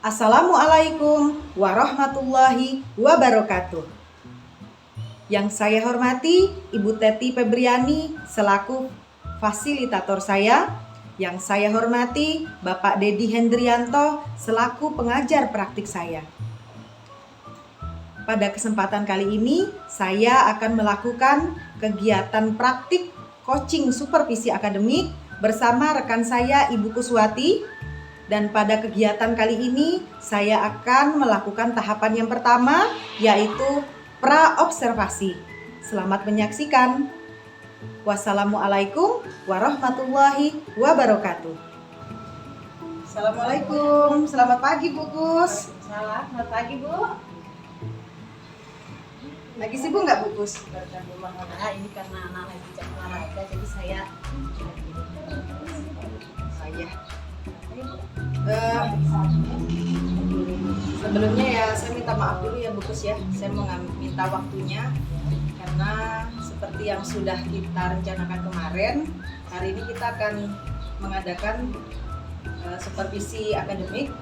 Assalamualaikum warahmatullahi wabarakatuh. Yang saya hormati Ibu Teti Febriani selaku fasilitator saya. Yang saya hormati Bapak Dedi Hendrianto selaku pengajar praktik saya. Pada kesempatan kali ini saya akan melakukan kegiatan praktik coaching supervisi akademik bersama rekan saya Ibu Kuswati. Dan pada kegiatan kali ini saya akan melakukan tahapan yang pertama, yaitu pra-observasi. Selamat menyaksikan. Wassalamualaikum warahmatullahi wabarakatuh. Assalamualaikum, selamat pagi Bu Kus. Selamat pagi Bu. Lagi sibuk nggak Bu Kus? Ini karena anak lagi jam olahraga, jadi saya sebelumnya ya saya minta maaf dulu ya Bu Kus ya. Saya mau minta waktunya karena seperti yang sudah kita rencanakan kemarin, hari ini kita akan mengadakan supervisi akademik,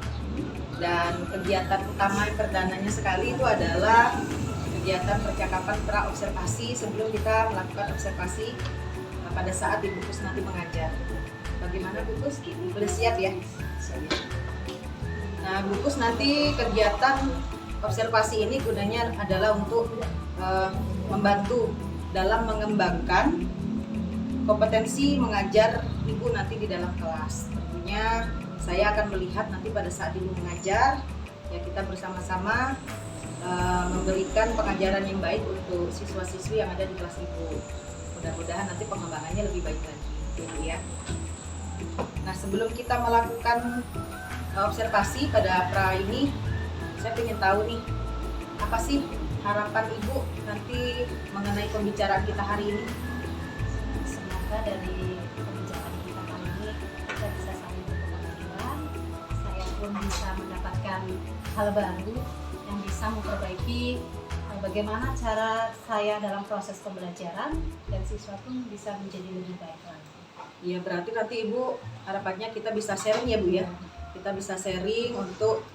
dan kegiatan utama yang perdananya sekali itu adalah kegiatan percakapan pra-observasi sebelum kita melakukan observasi pada saat Ibu Kus nanti mengajar. Bagaimana Bu Kus? Sudah siap ya? Nah, Bu Kus nanti kegiatan observasi ini gunanya adalah untuk membantu dalam mengembangkan kompetensi mengajar Ibu nanti di dalam kelas. Tentunya saya akan melihat nanti pada saat Ibu mengajar, ya kita bersama-sama memberikan pengajaran yang baik untuk siswa-siswi yang ada di kelas Ibu. Mudah-mudahan nanti pengembangannya lebih baik lagi, gitu ya. Nah, sebelum kita melakukan observasi pada pra ini, saya ingin tahu nih, apa sih harapan Ibu nanti mengenai pembicaraan kita hari ini? semoga dari pembicaraan kita kali ini kita bisa saling berkemajuan. Saya pun bisa mendapatkan hal baru yang bisa memperbaiki bagaimana cara saya dalam proses pembelajaran, dan siswa pun bisa menjadi lebih baik lagi. Ya, berarti nanti Ibu harapannya kita bisa sharing ya Bu ya. Kita bisa sharing untuk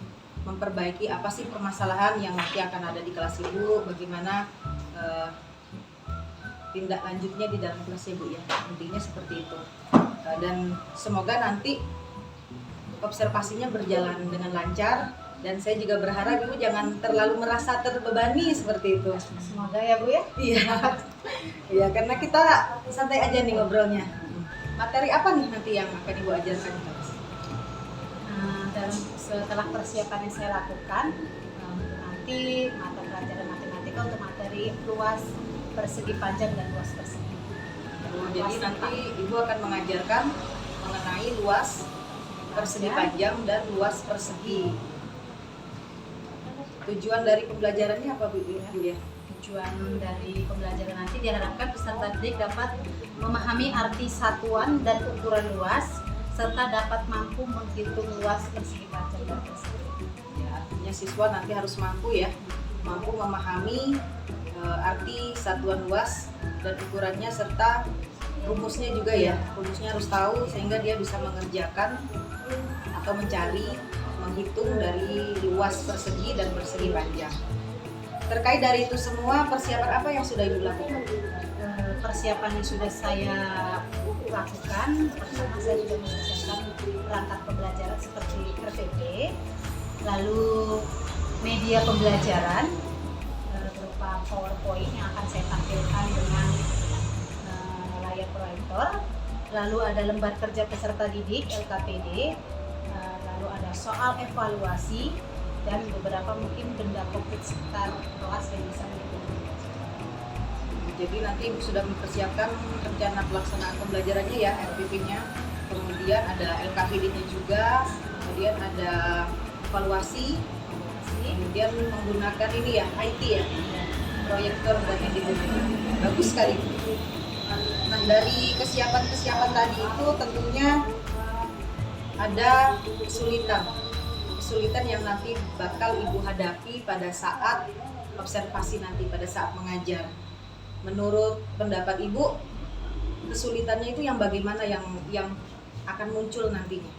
memperbaiki apa sih permasalahan yang nanti akan ada di kelas Ibu, bagaimana tindak lanjutnya di dalam kelas Ibu ya. Intinya seperti itu. Dan semoga nanti observasinya berjalan dengan lancar, dan saya juga berharap Ibu jangan terlalu merasa terbebani seperti itu. Semoga ya Bu ya. Iya. Iya, karena kita santai aja nih ngobrolnya. Materi apa nih nanti yang akan Ibu ajarkan? Dan setelah persiapan yang saya lakukan, nanti mata pelajaran matematika untuk materi luas persegi panjang dan luas persegi. Jadi nanti Ibu akan mengajarkan mengenai luas persegi panjang dan luas persegi. Tujuan dari pembelajarannya apa Bu ya? Tujuan dari pembelajaran nanti diharapkan peserta didik dapat memahami arti satuan dan ukuran luas, serta dapat mampu menghitung luas persegi panjang dan persegi. Ya, artinya siswa nanti harus mampu memahami arti satuan luas dan ukurannya, serta rumusnya juga ya. Rumusnya harus tahu sehingga dia bisa mengerjakan atau menghitung dari luas persegi dan persegi panjang. Terkait dari itu semua, persiapan apa yang sudah Ibu lakukan? Persiapan yang sudah saya lakukan, pertama saya sudah mempersiapkan perangkat pembelajaran seperti RPP, lalu media pembelajaran berupa PowerPoint yang akan saya tampilkan dengan layar proyektor, lalu ada lembar kerja peserta didik LKPD, lalu ada soal evaluasi, dan beberapa mungkin benda konkret sekitar kelas yang bisa mendukung. Jadi nanti Ibu sudah mempersiapkan rencana pelaksanaan pembelajarannya ya, RPP-nya, kemudian ada LKPD-nya juga, kemudian ada evaluasi, kemudian menggunakan ini ya, IT ya, proyektor dan editing. Bagus sekali. Nah, dari kesiapan tadi itu tentunya ada kesulitan yang nanti bakal Ibu hadapi pada saat observasi nanti, pada saat mengajar. Menurut pendapat Ibu, kesulitannya itu yang bagaimana yang akan muncul nantinya?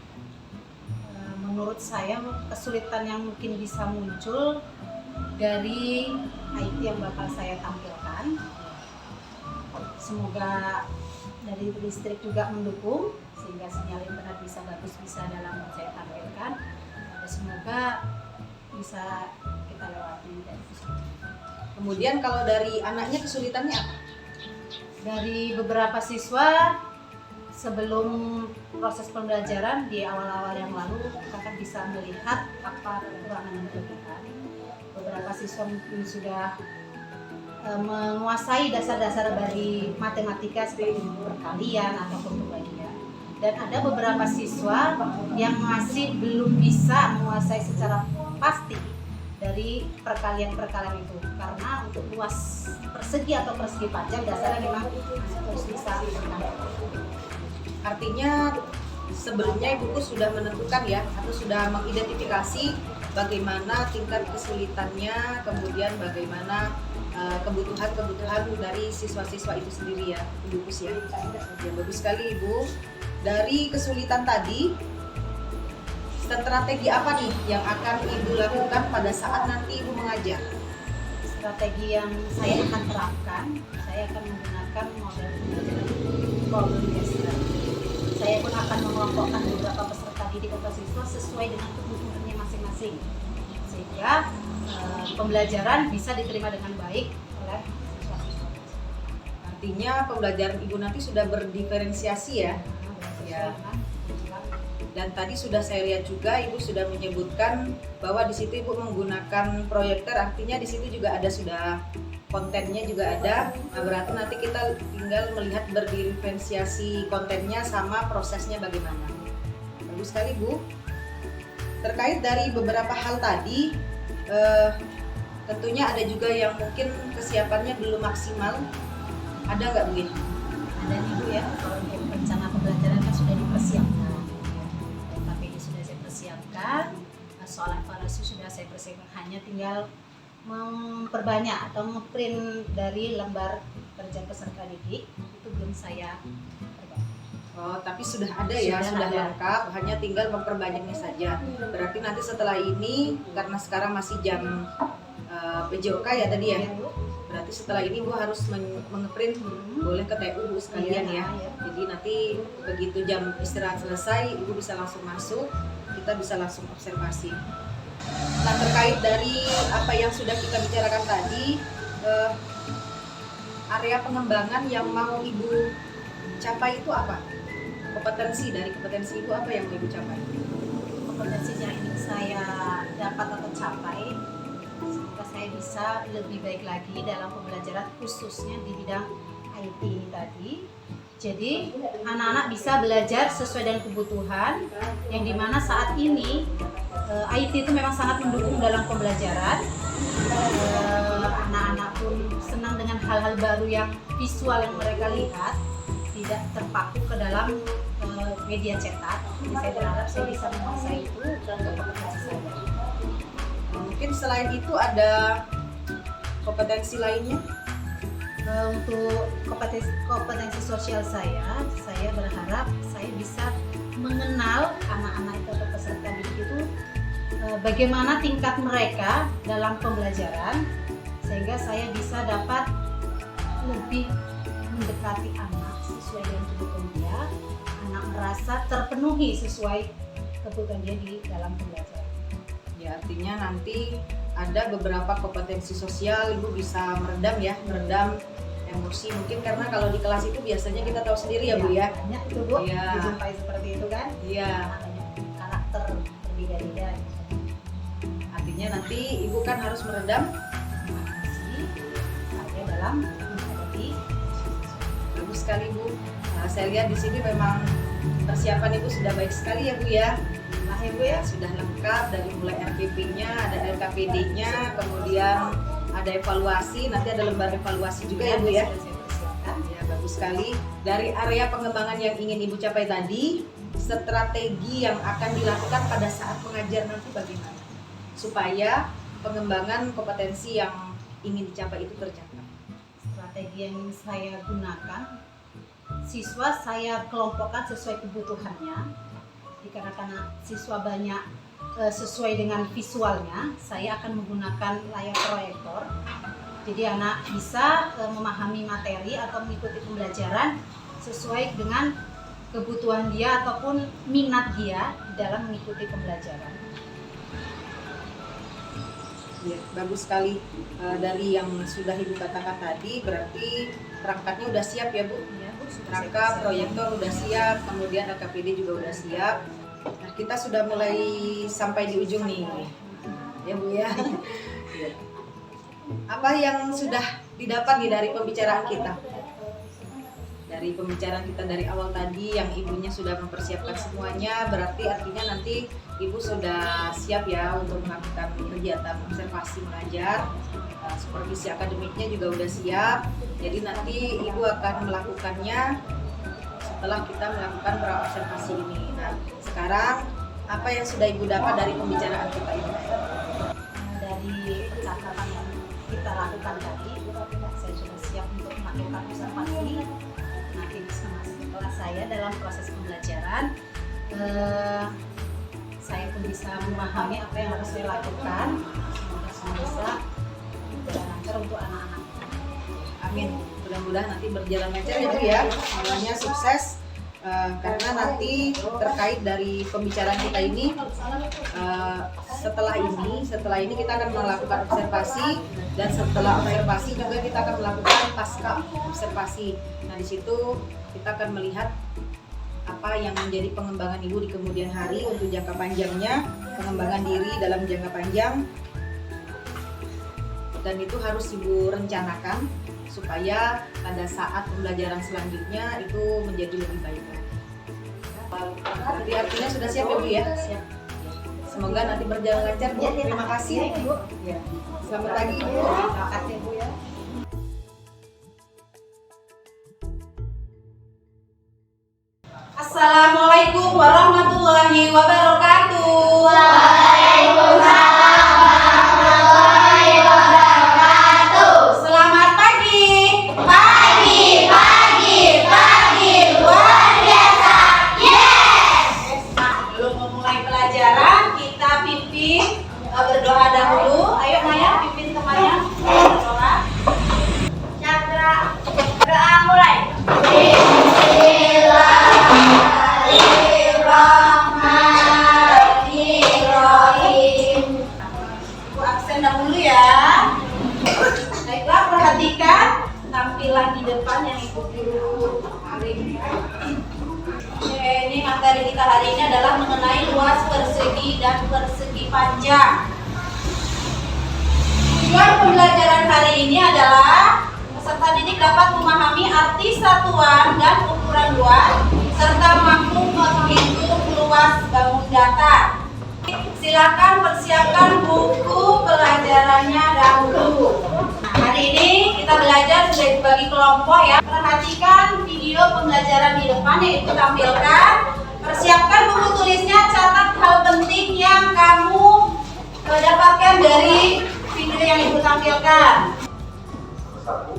Menurut menurut saya kesulitan yang mungkin bisa muncul dari IT yang bakal saya tampilkan. Semoga dari listrik juga mendukung sehingga sinyal internet bisa bagus, bisa dalam yang saya tampilkan. Semoga bisa kita lewati dan Kemudian kalau dari anaknya kesulitannya apa? dari beberapa siswa sebelum proses pembelajaran di awal-awal yang lalu kakak bisa melihat apa kekurangan dan kelebihan. Beberapa siswa mungkin sudah menguasai dasar-dasar dari matematika seperti perkalian ataupun pembagian, dan ada beberapa siswa yang masih belum bisa menguasai secara pasti dari perkalian-perkalian itu, karena untuk luas persegi atau persegi panjang dasarnya memang harus bisa. Artinya sebelumnya ibuku sudah menentukan ya, atau sudah mengidentifikasi bagaimana tingkat kesulitannya, kemudian bagaimana kebutuhan dari siswa-siswa itu sendiri ya, Ibu Kus ya. Ya, bagus sekali Ibu. Dari kesulitan tadi, strategi apa nih yang akan Ibu lakukan pada saat nanti Ibu mengajar? Strategi yang saya akan terapkan, saya akan menggunakan model pembelajaran problem based learning. Saya pun akan mengelompokkan beberapa peserta didik atau siswa sesuai dengan kebutuhannya masing-masing, sehingga pembelajaran bisa diterima dengan baik oleh siswa-siswa. Artinya pembelajaran Ibu nanti sudah berdiferensiasi ya. Ya. Dan tadi sudah saya lihat juga Ibu sudah menyebutkan bahwa di situ Ibu menggunakan proyektor, artinya di situ juga ada sudah kontennya juga ada. Nah, berarti nanti kita tinggal melihat berdiferensiasi kontennya sama prosesnya bagaimana. Bagus sekali Bu. Terkait dari beberapa hal tadi, tentunya ada juga yang mungkin kesiapannya belum maksimal. Ada nggak begini? Ada nih Bu ya, kalau untuk rencana pembelajaran kan sudah dipersiapkan, tapi ini sudah saya persiapkan, soal evaluasi sudah saya persiapkan, hanya tinggal memperbanyak atau ngeprint dari lembar kerja peserta didik itu belum saya perbanyak. Oh, tapi sudah ada ya, sudah ada. lengkap, hanya tinggal memperbanyaknya saja. Berarti nanti setelah ini, karena sekarang masih jam PJOK ya tadi ya, Bu. berarti setelah ini Bu harus mengeprint, boleh ke TU Bu sekalian ya. Iya. Jadi nanti begitu jam istirahat selesai, Ibu bisa langsung masuk, kita bisa langsung observasi. Nah, terkait dari apa yang sudah kita bicarakan tadi, area pengembangan yang mau Ibu capai itu apa? Kompetensi Ibu apa yang mau Ibu capai? Kompetensi yang ingin saya dapat atau capai, semoga saya bisa lebih baik lagi dalam pembelajaran khususnya di bidang IT ini tadi. Jadi anak-anak bisa belajar sesuai dengan kebutuhan, yang dimana saat ini IT itu memang sangat mendukung dalam pembelajaran. Anak-anak pun senang dengan hal-hal baru yang visual yang mereka lihat, tidak terpaku ke dalam media cetak. Jadi saya berharap saya bisa menguasai itu dan kompetensi saya. Mungkin selain itu ada kompetensi lainnya? Untuk kompetensi sosial saya berharap saya bisa mengenal anak-anak itu atau peserta didik itu bagaimana tingkat mereka dalam pembelajaran, sehingga saya bisa dapat lebih mendekati anak sesuai dengan kebutuhan dia, anak merasa terpenuhi sesuai kebutuhan dia di dalam pembelajaran. Ya, artinya nanti ada beberapa kompetensi sosial Ibu bisa meredam emosi, mungkin karena kalau di kelas itu biasanya kita tahu sendiri ya Bu ya. Banyak itu Bu, Iya. dijumpai seperti itu kan. Iya. Banyak karakter berbeda-beda. Artinya nanti Ibu kan harus meredam Emosi ada dalam menghadapi. bagus sekali Bu. Nah, saya lihat di sini memang persiapan Ibu sudah baik sekali ya Bu ya. Nah ya Bu ya, Sudah lengkap dari mulai RPP-nya, ada LKPD-nya, kemudian ada evaluasi, nanti ada lembar evaluasi juga ya Bu ya. sudah saya persiapkan. Ya, bagus sekali. Dari area pengembangan yang ingin Ibu capai tadi, strategi yang akan dilakukan pada saat mengajar nanti bagaimana? Supaya pengembangan kompetensi yang ingin dicapai itu tercapai. Strategi yang ingin saya gunakan, siswa saya kelompokkan sesuai kebutuhannya. Dikarenakan siswa banyak sesuai dengan visualnya, saya akan menggunakan layar proyektor. Jadi anak bisa memahami materi atau mengikuti pembelajaran sesuai dengan kebutuhan dia ataupun minat dia dalam mengikuti pembelajaran. Ya, bagus sekali. Dari yang sudah Ibu katakan tadi, berarti perangkatnya udah siap ya Bu? Ya, Bu, Perangkat, proyektor udah siap, kemudian LKPD juga udah siap. Nah, kita sudah mulai sampai di ujung nih, ya Bu ya. Apa yang sudah didapat nih dari pembicaraan kita? Dari pembicaraan kita dari awal tadi, yang ibunya sudah mempersiapkan semuanya, berarti artinya nanti ibu sudah siap ya untuk melakukan kegiatan observasi mengajar. Supervisi akademiknya juga udah siap. Jadi nanti ibu akan melakukannya setelah kita melakukan praobservasi ini. Nah, sekarang apa yang sudah ibu dapat dari pembicaraan kita ini? Dari percakapan yang kita lakukan tadi, saya sudah siap untuk melakukan observasi. Nanti setelah saya dalam proses pembelajaran, saya pun bisa memahami apa yang harus saya lakukan. Semoga semua bisa berjalan lancar untuk anak-anak. Amin. Mudah-mudahan nanti berjalan lancar ya Bu ya. Semuanya sukses. Karena nanti terkait dari pembicaraan kita ini, setelah ini kita akan melakukan observasi, dan setelah observasi juga kita akan melakukan pasca observasi. Nah, di situ kita akan melihat apa yang menjadi pengembangan ibu di kemudian hari untuk jangka panjangnya, pengembangan diri dalam jangka panjang, dan itu harus ibu rencanakan supaya pada saat pembelajaran selanjutnya itu menjadi lebih baik. Berarti artinya sudah siap ya Bu ya? Siap. Semoga nanti berjalan lancar Bu. Terima kasih Bu. Ya. Selamat pagi Bu. Terima kasih Bu ya. Assalamualaikum warahmatullahi wabarakatuh. Selamat pagi. Luar biasa. Yes. Sebelum memulai pelajaran, kita pimpin berdoa dahulu. Ayo Maya, pimpin temannya berdoa. Doa mulai. Ibu absen dahulu ya. Baiklah, perhatikan tampilan di depan yang Ibu guru hari ini. Oke, ini materi kita hari ini adalah mengenai luas persegi dan persegi panjang. Tujuan pembelajaran hari ini adalah peserta didik dapat memahami arti satuan dan ukuran luas serta mampu menghitung luas bangun datar. Silakan persiapkan buku pelajarannya dahulu. Nah, hari ini kita belajar sudah dibagi kelompok ya. Perhatikan video pembelajaran di depan yang Ibu tampilkan. Persiapkan buku tulisnya, catat hal penting yang kamu dapatkan dari video yang Ibu tampilkan. Satu,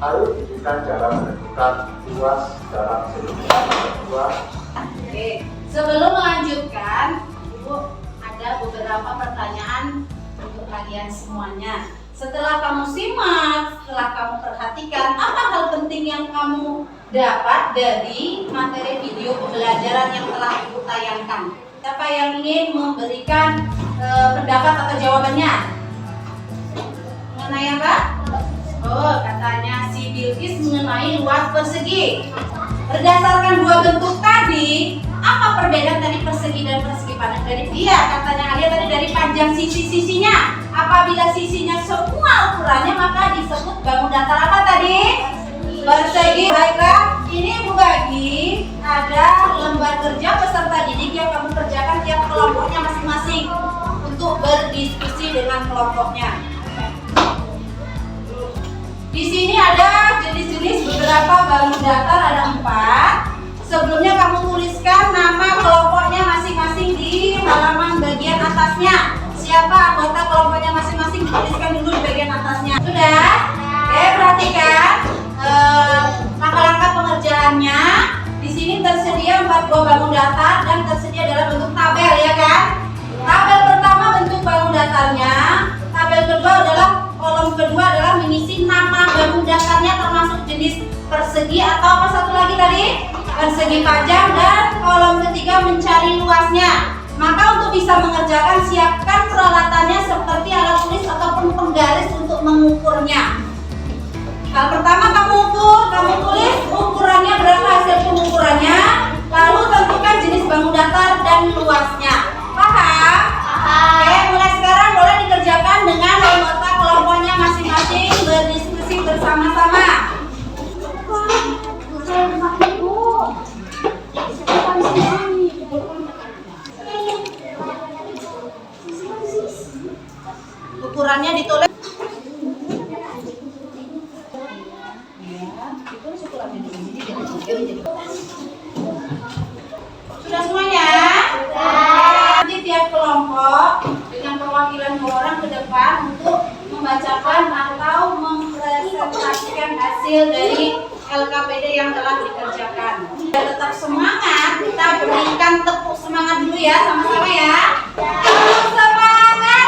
harus diberikan cara menentukan luas dalam seluruh. Kedua, Oke, sebelum melanjutkan, Ibu ada beberapa pertanyaan untuk kalian semuanya. Setelah kamu simak, setelah kamu perhatikan, apa hal penting yang kamu dapat dari materi video pembelajaran yang telah Ibu tayangkan? Siapa yang ingin memberikan pendapat atau jawabannya? Mengenai apa? Oh, katanya si Bilqis mengenai luas persegi. Berdasarkan dua bentuk tadi, apa perbedaan dari persegi dan persegi pandang? Dari dia katanya Alia tadi dari panjang sisi-sisinya. Apabila sisinya semua ukurannya maka disebut bangun datar apa tadi? Persegi. Baiklah, ini Ibu bagi ada lembar kerja peserta didik yang kamu kerjakan tiap kelompoknya masing-masing untuk berdiskusi dengan kelompoknya. Di sini ada jenis-jenis beberapa bangun datar, ada 4. Sebelumnya kamu tuliskan nama kelompoknya masing-masing di halaman bagian atasnya. Siapa anggota kelompoknya masing-masing dituliskan dulu di bagian atasnya. Sudah? Oke, perhatikan langkah-langkah pengerjaannya. Di sini tersedia 4 buah bangun datar dan tersedia dalam bentuk tabel ya kan? persegi panjang, dan kolom ketiga mencari luasnya. Maka untuk bisa mengerjakan, siapkan peralatannya seperti alat tulis ataupun penggaris untuk mengukurnya. Hal pertama, kamu tulis ukurannya berapa, hasil pengukurannya, lalu tentukan jenis bangun datar dan luasnya. Paham? Oke, mulai sekarang boleh dikerjakan dengan anggota kelompoknya masing-masing, berdiskusi bersama-sama. Ukurannya ditulis. Sudah semuanya? Nanti tiap kelompok dengan perwakilan 2 orang ke depan untuk membacakan atau mempresentasikan hasil dari LKPD yang telah dikerjakan. Biar tetap semangat, kita berikan tepuk semangat dulu ya, sama-sama ya. Tepuk semangat.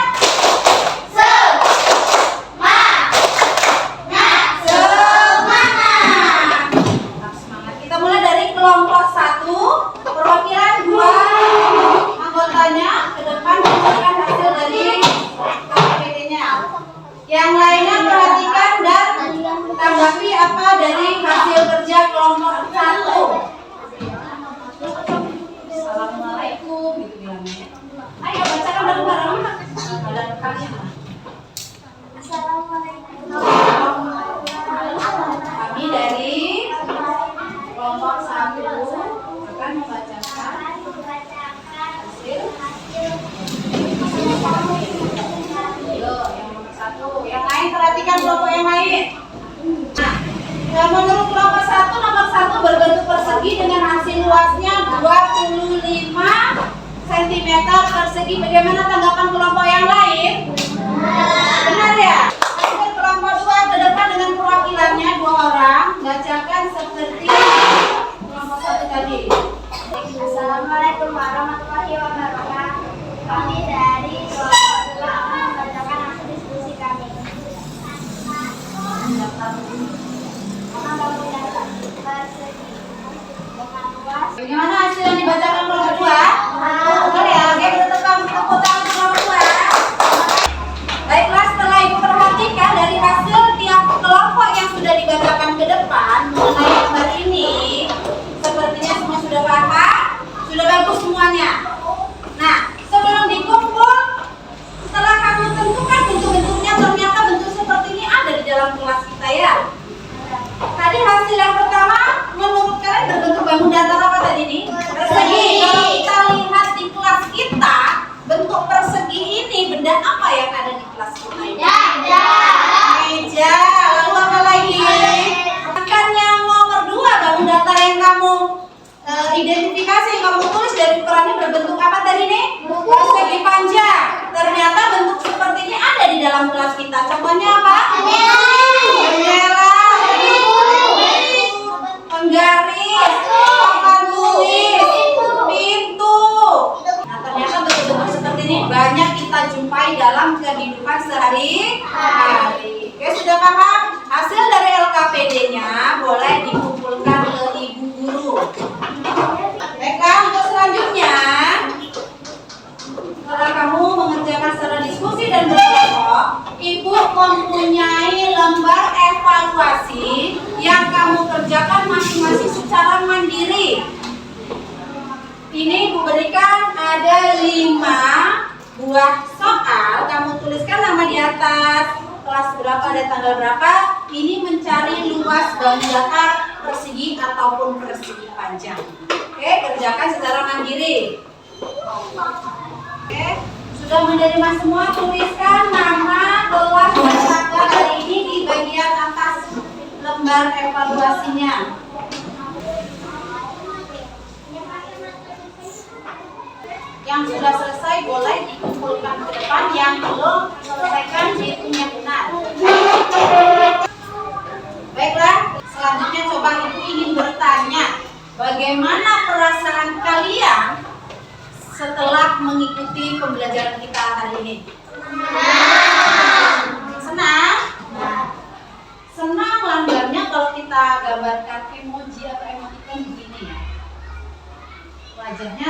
Kita mulai dari kelompok 1, perwakilan 2 anggotanya ke depan membacakan hasil dari LKPD-nya. Yang lainnya perhatikan dan tanggapi apa dari hasil kerja kelompok 1. Assalamualaikum gitu bilangnya. Ayo bacakan bareng-bareng. Ada rekannya. Kami dari kelompok 1 akan membacakan hasil. Yang nomor 1. Yang lain perhatikan kelompok yang lain. Nah, menurut kelompok 1, nomor 1 berbentuk persegi dengan hasil luasnya 25 cm persegi. Bagaimana tanggapan kelompok yang lain? Benar ya? Hasil kelompok 2 ke depan dengan perwakilannya 2 orang. Bacakan seperti kelompok 1 tadi. Assalamualaikum warahmatullahi wabarakatuh. Kami dari kelompok 2 akan membacakan hasil diskusi kami. Bagaimana hasil yang dibacakan kelompok 2? Betul ya? Oke, kita tepuk tangan kelompok 2. Baiklah, setelah Ibu perhatikan dari hasil tiap kelompok yang sudah dibacakan ke depan mengenai gambar ini, sepertinya semua sudah paham, sudah bagus semuanya. Nah, sebelum dikumpul, setelah kamu tentukan bentuk-bentuknya, ternyata bentuk seperti ini ada di dalam kelas kita ya. Tadi hasil yang pertama menurut kalian berbentuk bangun datar apa tadi nih? Persegi. Kalau kita lihat di kelas kita, bentuk persegi ini benda apa yang ada di kelas kita ini? Meja. Lalu apa lagi? Bahkan yang nomor 2 bangun datar yang kamu identifikasi, yang kamu tulis dari ukurannya berbentuk apa tadi nih? Persegi panjang. Ternyata bentuk seperti ini ada di dalam kelas kita. Contohnya apa? Jendela, penggaris, papan tulis, pintu. Nah, ternyata bentuk-bentuk seperti ini banyak kita jumpai dalam kehidupan sehari-hari. Oke, sudah paham? Hasil dari LKPD-nya boleh dikumpulkan ke ibu guru. Baiklah, untuk selanjutnya, setelah kamu mengerjakan secara diskusi dan berkelompok, Ibu mempunyai lembar evaluasi yang kamu kerjakan masing-masing secara mandiri. Ini Ibu berikan ada 5 buah soal, kamu tuliskan nama di atas, kelas berapa dan tanggal berapa. Ini mencari luas bangun datar, persegi ataupun persegi panjang. Oke, kerjakan secara mandiri. Oke, sudah menerima semua, tuliskan nama, kelas, dan tanggal hari ini di bagian atas lembar evaluasinya. Yang sudah selesai boleh dikumpulkan ke depan, yang belum selesaikan hitungnya benar. Baiklah, selanjutnya coba Ibu ingin bertanya, bagaimana perasaan kalian setelah mengikuti pembelajaran kita hari ini? Senang? Senang gambarnya kalau kita gambarkan emoji atau emoticon begini ya. wajahnya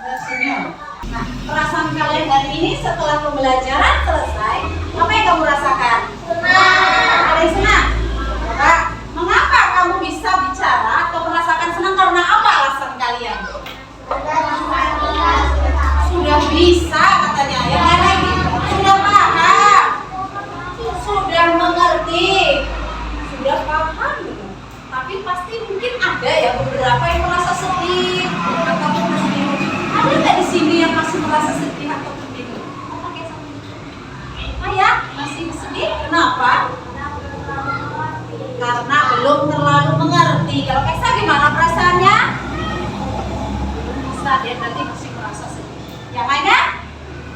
tersenyum. Nah, perasaan kalian hari ini setelah pembelajaran selesai, apa yang kamu rasakan? Senang. Ada yang senang? Coba, mengapa kamu bisa bicara atau merasakan senang, karena apa alasan kalian? Sudah bisa katanya, yang lain lagi sudah paham, sudah mengerti, sudah paham gitu. Tapi pasti mungkin ada ya beberapa yang merasa sedih ataupun sedih. Ada nggak di sini yang masih merasa sedih atau sedih? Oh ya, masih sedih? Kenapa? Karena belum terlalu mengerti. Kalau Kaisa gimana perasaannya? Bisa, dia nanti masih merasa sedih. Yang lainnya?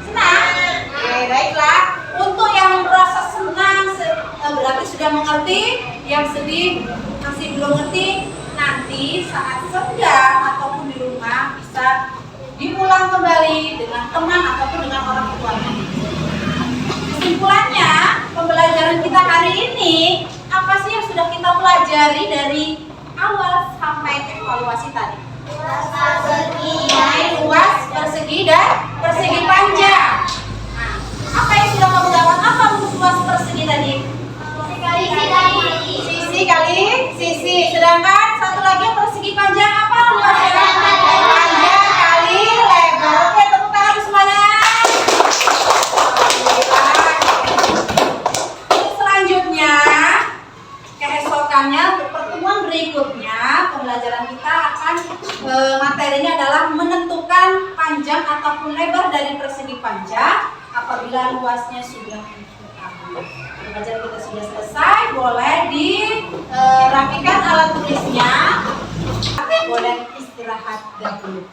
Senang? Oke, baiklah. Untuk yang merasa senang berarti sudah mengerti. Yang sedih masih belum mengerti. Nanti saat senggang ataupun di rumah bisa diulang kembali dengan teman ataupun dengan orang tuanya. Kesimpulannya, pembelajaran kita hari ini, apa sih yang sudah kita pelajari dari awal sampai evaluasi tadi? Mengenai luas, persegi, dan persegi panjang. Nah, apa yang sudah kamu dapat? Apa luas persegi tadi? Sisi kali sisi. Sedangkan satu lagi yang persegi panjang apa luasnya? Panjang kali lebar. Oke, tepuk tangan semuanya. Selanjutnya, keesokannya untuk pertemuan berikutnya, pembelajaran kita akan materinya adalah menentukan panjang ataupun lebar dari persegi panjang apabila luasnya sudah diketahui. Pembelajaran kita sudah selesai, boleh dirapikan alat tulisnya, boleh istirahat dahulu.